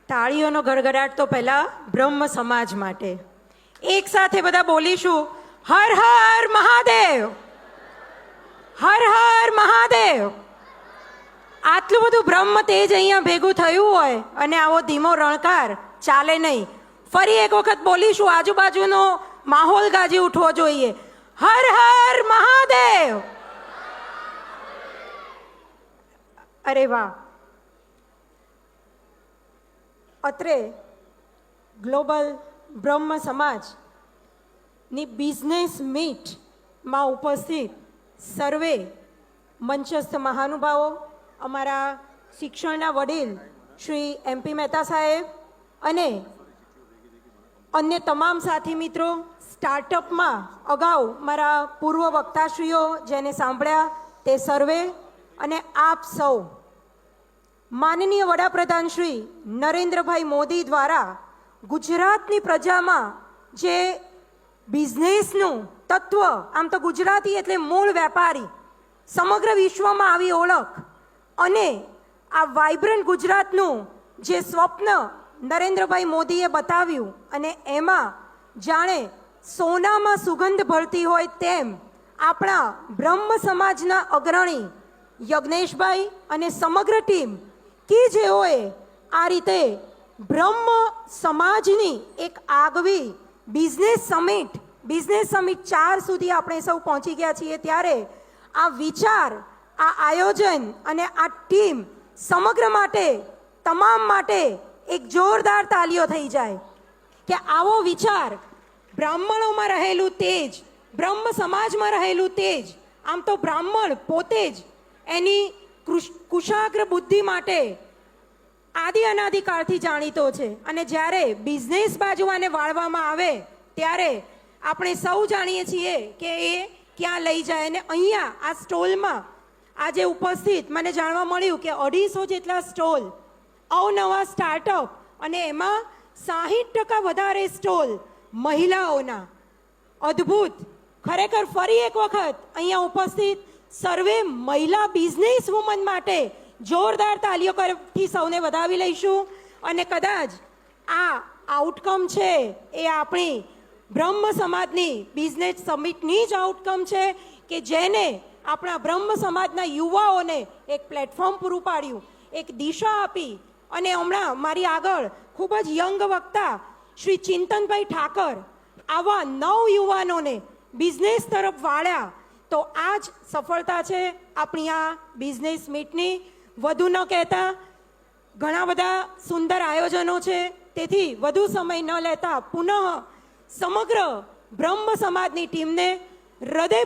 તાળીઓનો ગડગડાટ તો પહેલા બ્રહ્મ સમાજ માટે. એક સાથે બધા બોલીશું, હર હર મહાદેવ, હર હર મહાદેવ. આટલું બધું બ્રહ્મ તેજ અહીંયા ભેગું થયું હોય અને આવો ધીમો રણકાર ચાલે નહીં. ફરી એક વખત બોલીશું, આજુબાજુનો માહોલ ગાજી ઉઠવો જોઈએ. હર હર મહાદેવ. અરે વાહ. અત્રે ગ્લોબલ બ્રહ્મ સમાજની બિઝનેસ મીટમાં ઉપસ્થિત સર્વે મંચસ્થ મહાનુભાવો, અમારા શિક્ષણના વડીલ શ્રી MP મહેતા સાહેબ અને અન્ય તમામ સાથી મિત્રો, સ્ટાર્ટઅપમાં અગાઉ મારા પૂર્વ વક્તાશ્રીઓ જેને સાંભળ્યા તે સર્વે, અને આપ સૌ માનનીય વડાપ્રધાન શ્રી નરેન્દ્રભાઈ મોદી દ્વારા ગુજરાતની પ્રજામાં જે બિઝનેસનું તત્વ, આમ તો ગુજરાતી એટલે મૂળ વેપારી, સમગ્ર વિશ્વમાં આવી ઓળખ અને આ વાઇબ્રન્ટ ગુજરાતનું જે સ્વપ્ન નરેન્દ્રભાઈ મોદીએ બતાવ્યું અને એમાં જાણે સોનામાં સુગંધ ભળતી હોય તેમ આપણા બ્રહ્મ સમાજના અગ્રણી યજ્ઞેશભાઈ અને સમગ્ર ટીમ કે જેઓએ આ રીતે બ્રહ્મ સમાજની એક આગવી બિઝનેસ સમિટ 4 સુધી આપણે સૌ પહોંચી ગયા છીએ. ત્યારે આ વિચાર, આ આયોજન અને આ ટીમ સમગ્ર માટે, તમામ માટે એક જોરદાર તાલીઓ થઈ જાય કે આવો વિચાર, બ્રાહ્મણોમાં રહેલું તેજ, બ્રહ્મ સમાજમાં રહેલું તેજ. આમ તો બ્રાહ્મણ પોતે જ એની કુશાગ્ર બુદ્ધિ માટે આદિ અનાદિકાળથી જાણીતો છે, અને જ્યારે બિઝનેસ બાજુ આને વાળવામાં આવે ત્યારે આપણે સૌ જાણીએ છીએ કે એ ક્યાં લઈ જાય. અને અહીંયા આ સ્ટોલમાં આજે ઉપસ્થિત મને જાણવા મળ્યું કે 250 જેટલા સ્ટોલ, અવનવા સ્ટાર્ટઅપ, અને એમાં 60% વધારે સ્ટોલ મહિલાઓના. અદ્ભુત. ખરેખર ફરી એક વખત અહીંયા ઉપસ્થિત સર્વે મહિલા બિઝનેસ વુમન માટે જોરદાર તાલીઓથી સૌને વધાવી લઈશું. અને કદાચ આ આઉટકમ છે એ આપણી બ્રહ્મ સમાજની બિઝનેસ સમિટની જ આઉટકમ છે કે જેને આપણા બ્રહ્મ સમાજના યુવાઓને એક પ્લેટફોર્મ પૂરું પાડ્યું, એક દિશા આપી. અને હમણાં મારી આગળ ખૂબ જ યંગ વક્તા શ્રી ચિંતનભાઈ ઠાકર આવા 9 યુવાનોને બિઝનેસ તરફ વાળ્યા. તો આ જ સફળતા છે આપણી આ બિઝનેસ મીટની. વધુ ન કહેતા ઘણા બધા સુંદર આયોજનો છે, તેથી વધુ સમય ન લેતા પુનઃ સમગ્ર બ્રહ્મ સમાજની ટીમને હૃદય